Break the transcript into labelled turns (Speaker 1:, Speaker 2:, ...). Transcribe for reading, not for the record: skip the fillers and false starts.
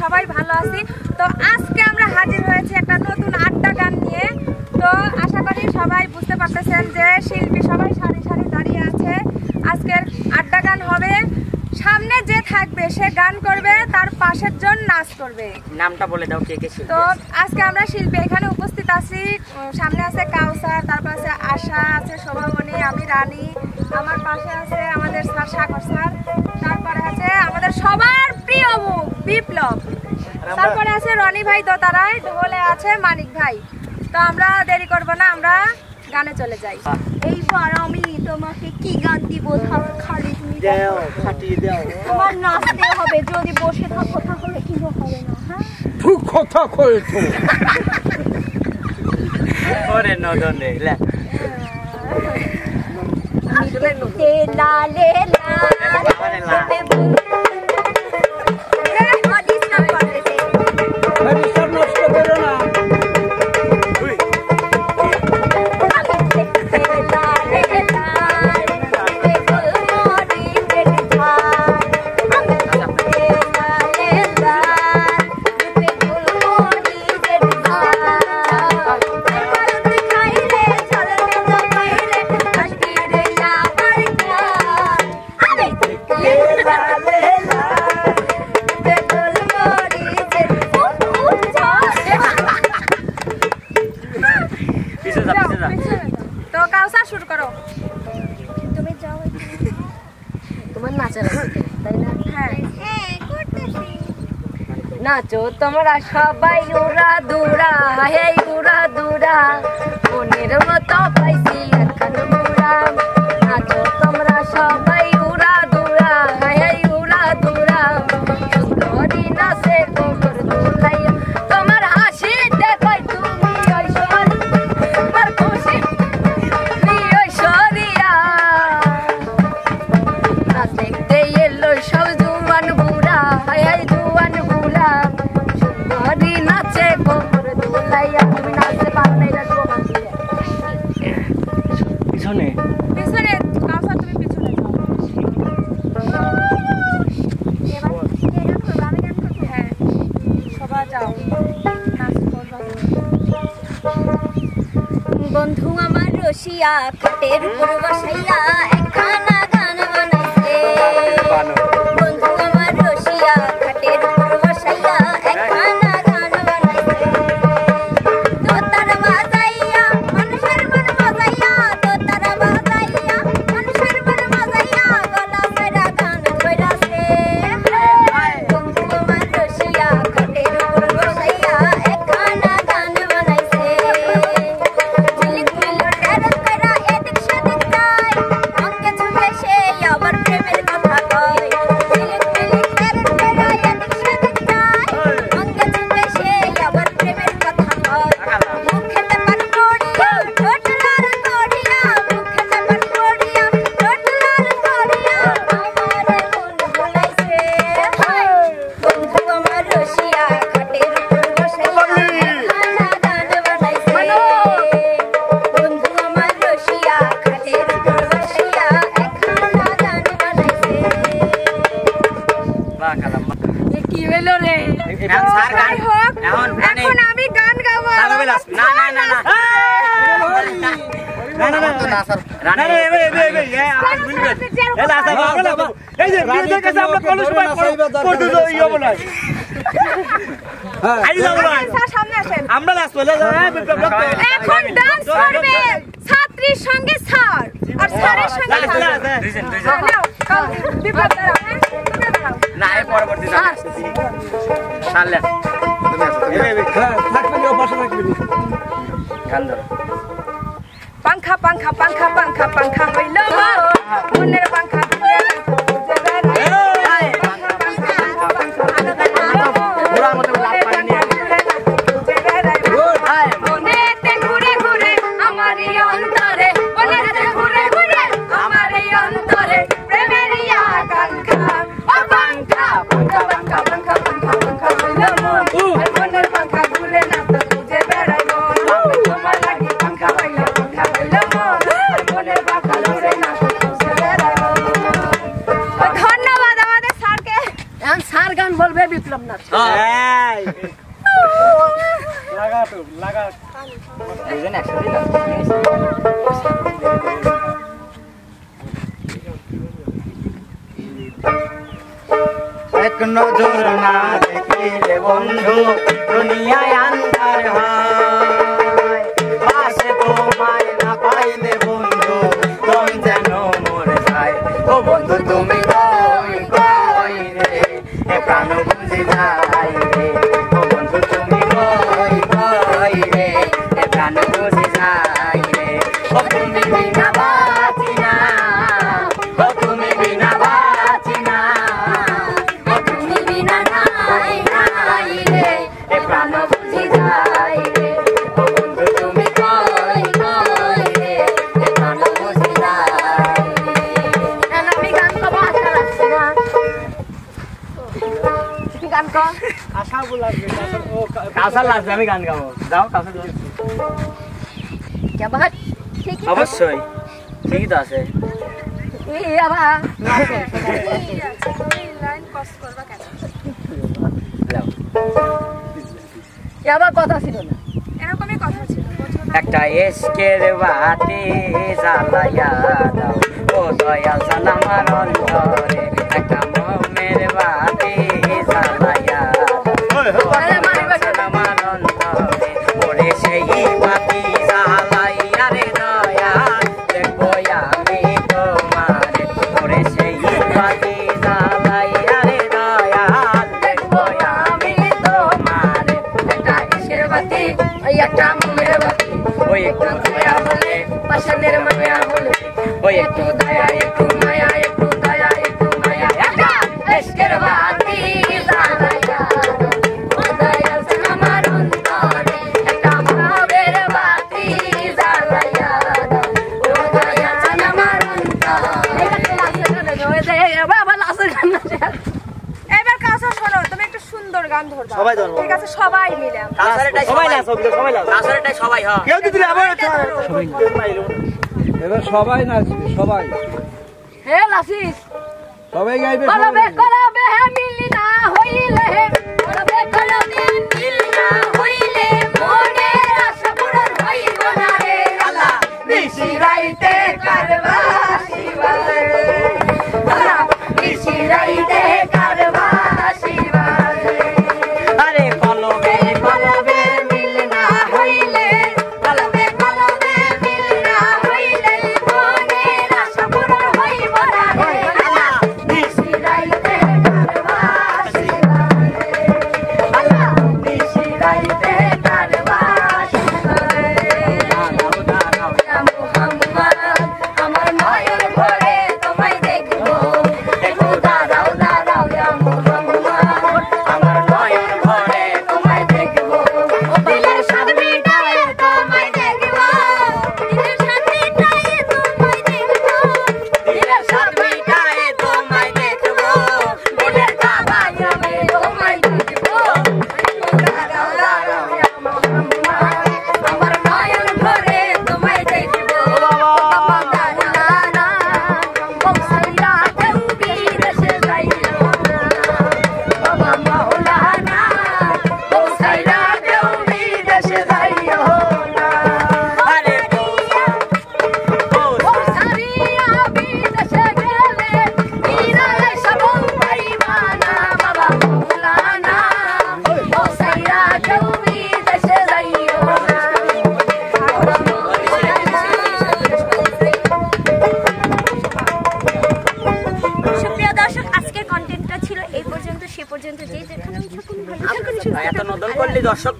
Speaker 1: সবাই ভালো আছি। তো আজকে আমরা হাজির হয়েছি একটা নতুন আড্ডা গান নিয়ে। তো আশা করি সবাই বুঝতে পারতেছেন যে শিল্পী সবাই সারি সারি দাঁড়িয়ে আছে। আজকের আড্ডা গান হবে, সামনে যে থাকবে সে গান করবে, তার পাশের জন নাচ করবে।
Speaker 2: নামটা বলে দাও কে কে শিল্পী।
Speaker 1: তো আজকে আমরা শিল্পী এখানে উপস্থিত আছি। সামনে আছে কাউসার, তারপর আছে আশা, আছে শোভামণি, আমি রানী, আমার পাশে আছে আমাদের স্যার সাগর স্যার, তারপরে আছে আমাদের সবার প্রিয় মুখ বিপ্লব, তারপরে আছে রনি ভাই দোতারাই, ঢোলে আছে মানিক ভাই। তো আমরা দেরি করব না, আমরা গানে চলে যাই।
Speaker 3: এইবার আমি তোমাকে কি গান দিব খালি তুমি
Speaker 2: দাও, ফাটিয়ে দাও।
Speaker 3: তোমার নাচতে হবে, যদি বসে থাকো তাহলে কিন্তু হবে না। হ্যাঁ
Speaker 4: তুই কথা কইছো
Speaker 2: ওরে নদনে লে
Speaker 3: তে লালে
Speaker 1: তো কাউসার শুরু করো।
Speaker 3: তুমি যাও, তোমার নাচা লাগবে তাই না?
Speaker 1: হ্যাঁ
Speaker 3: করতেছি। নাচো তোমরা সবাই উড়া দুরা, হে উড়া দুরা, মনের মতো পাইছি এখন মুরা। নাচো তোমরা সবাই উড়া দুরা, হে উড়া দুরা, সুন্দরী নাচে কোমর দুলাইয়া, তোমার হাসি দেখাই তুমি ঐশ্বর, তোমার খুশি তুমি ঐশ্বরিয়া। নাচ দেখতে এলো সব জুয়ান বুড়া, হে জুয়ান বুড়া, সুন্দরী নাচে কোমর দুলাইয়া। তুমি নাচতে পারো না, এটা প্রমাণ দিলে।
Speaker 2: পিছনে
Speaker 1: পিছনে কাউসার, তুমি পিছনে যাও। হ্যাঁ সবাই যাও, নাচ করবা।
Speaker 3: বন্ধু আমার রসিয়া খাটের উপর বসাইয়া একখানা গান বানাইছে। বন্ধু আমার রসিয়া খাটের উপর বসাইয়া একখানা গান বানাইছে। দোতার বাজাইয়া মানুষের মন বাজাইয়া, দোতার বাজাইয়া মানুষের মন বাজাইয়া, গলা মেরা গান কইরাছে। বন্ধু আমার রসিয়া খাটের উপর বসাইয়া একখানা গান বানাইছে। ঝিলিক মিলো টেরস কইরা এদিক সেদিক যায়, অঙ্কে ঝুঁকে সে আবার প্রেমের কথা কয়। ঝিলিক মিলিক টেরস কইরা এদিক সেদিক যায়, অঙ্কে ঝুঁকে সে আবার প্রেমের কথা কয়। মুখেতে পান পড়িয়া ঠোঁট লাল করিয়া, মুখেতে পান পড়িয়া ঠোঁট লাল করিয়া, আমারে মন ভুলাইছে। বন্ধু আমার রসিয়া খাটের উপর বসাইয়া একখানা গান বানাইছে। বন্ধু আমার রসিয়া খাটের উপর বসাইয়া একখানা গান বানাইছে।
Speaker 2: বাহ কালাম
Speaker 1: কি হলো রে?
Speaker 2: এখন স্যার গান
Speaker 1: যাই হোক,
Speaker 2: এখন মানে
Speaker 1: এখন আমি গান গাবো।
Speaker 2: না না না না না রানা আমার ভুলবে এই লাসা বাবা এই যে বিয়ের কাছে আমরা কলেজ সময় করতে যাই ইয়া বলাই আই যাও না
Speaker 1: স্যার সামনে আসেন।
Speaker 2: আমরা লাস চলে যাই
Speaker 1: এখন ডান্স করবে ছাত্রীর সঙ্গে স্যার, আর স্যারের সঙ্গে স্যার। নাও, বিপ্লব দাঁড়াও, হ্যাঁ? তুমি দাঁড়াও।
Speaker 2: না এই পরবর্তী যাবে সালে তুমি আসো
Speaker 4: হ্যাঁ থাকবে না, পাশে থাকবে না।
Speaker 2: গান ধরো
Speaker 1: পাংখা পাংখা পাংখা পাংখা পাংখা হইল মোর, মনের পাংখা ঘুরে বুঝে বেড়ায়। পাংখা পাংখা পাংখা পাংখা
Speaker 2: পুরা মতো লাভ পানি নিয়ে
Speaker 1: মনেতে ঘুরে ঘুরে আমার এই অন্তরে, মনেতে ঘুরে ঘুরে আমার এই অন্তরে, প্রেমের আকাঙ্ক্ষা। ও পাংখা পাংখা পাংখা পাংখা পাংখা পাংখা হইল মোর, মনের পাংখা ঘুরে না তো বুঝে বেড়ায় মন।
Speaker 2: একটু লাগা
Speaker 5: দুজন একসাথে না এক নজর না দেখিলে বন্ধু দুনিয়ায় আন্ধার হয় পাশে তোমায় না পাইলে বন্ধু মন যেন মরে যায় ও বন্ধু তুমি কই কই রে এ প্রাণ বুঝে যায় রে ও বন্ধু তুমি কই কই রে এ প্রাণ বুঝে যায় রে ও তুমি বিনা বাঁচি না ও তুমি বিনা বাঁচি না ও তুমি বিনা নাই নাই রে এ প্রাণ বুঝে যায় রে ও বন্ধু তুমি কই কই রে এ প্রাণ বুঝে যায়
Speaker 3: আমি গান গাবো আশা রাখছি না গান কর
Speaker 2: আশা লাগবে ও
Speaker 5: কাউসার লাগবে আমি গান গাবো যাও কাউসার
Speaker 3: क्या बात ठीक है
Speaker 5: অবশ্যই ঠিকই তো আছে
Speaker 3: ये आवा
Speaker 1: তুমি লাইন কস করবা কেন?
Speaker 5: যাও
Speaker 3: ये आवा কথা ছিল না
Speaker 1: এরকমই কথা ছিল, বোঝো না?
Speaker 5: একটা এসকের বাতি জ্বালাইয়া দাও ও দয়াল জান আমার অন্তরে একটা মোমের বাতি জ্বালাইয়া দাও
Speaker 3: আরে মারবে
Speaker 5: জান আমার অন্তরে ওরে সেই বাতি জ্বালাইয়া রে দয়াল দেখবো আমি তোমারে ওরে সেই বাতি জ্বালাইয়া রে দয়াল দেখবো আমি তোমারে একটা এসকের বাতি
Speaker 3: ওই একটা মোমের বাতি
Speaker 5: ওই একটু দয়া বলে
Speaker 3: পাশানের মায়া বলে
Speaker 5: ওই একটু দয়া একটু মায়া একটু দয়া একটু মায়া
Speaker 3: একটা এসকের বাতি জ্বালাইয়া ও দয়াল জান আমার অন্তরে একটা মোমের বাতি জ্বালাইয়া ও দয়াল জান আমার অন্তরে আবার লাস্টের গান
Speaker 1: এবার কাছে শোনো, তুমি একটু সুন্দর গান ধরবা।
Speaker 5: সবাই ধরবো।
Speaker 1: ঠিক আছে, সবাই মিলে আমরা।
Speaker 5: সবাই না সবাই না কাছারেটাই সবাই হ্যাঁ কেউ দিদি আবার
Speaker 4: এবার সবাই নাচবে সবাই
Speaker 3: হে লাসিস
Speaker 4: সবাই গাইবে
Speaker 3: কলবে কলবে মিলি না হইলে কলবে কলবে মিলি না হইলে মনে আশা পূরণ হইব না রে আল্লাহ নিশি রাইতে কারবা শিবারে আল্লাহ নিশি রাইতে কারবা শিবারে
Speaker 5: আরে কলবে কলবে
Speaker 3: মিলি না হইলে কলবে কলবে মিলি না হইলে মনে আশা পূরণ হইব না রে আল্লাহ নিশি রাইতে কারবা শিবারে আল্লাহ নিশি রাইতে কারবা শিবারে মুহাম্মদ আমার নয়ন ভরে তোমায় দেখবো একটু দাঁড়াও দাঁড়াও ইয়া মুহাম্মদ
Speaker 5: আমার নয়ন ভরে
Speaker 3: তোমায় দেখবো দিলের স্বাদ মিটায়ে তোমায় দেখবো দিলের স্বাদ মিটায়ে তোমায় দেখবো দিলের স্বাদ
Speaker 5: মিটায়ে তোমায় দেখবো
Speaker 3: দিলের কাবায় আমি তোমায় দেখবো দাঁড়াও দাঁড়াও ইয়া মুহাম্মদ আমার নয়ন ভরে তোমায় দেখবো বাবা দাঁড়ানা বংশীরা কেউ বিদেশে যাইও না বাবা মাওলানা বংশীরা কেউ বিদেশে যাইও না
Speaker 5: আরে
Speaker 3: বংশীরা বিদেশে গেলে ইরালে সব পাইবানা বাবা মাওলানা বংশীরা কেউ বিদেশে যাইও না
Speaker 6: সুপ্রিয় দর্শক, আজকের কন্টেন্টটা ছিল এই পর্যন্ত। সে পর্যন্ত যে যেখানে থাকুন ভালো থাকুন, সুস্থ
Speaker 5: এত নদন করলি দর্শক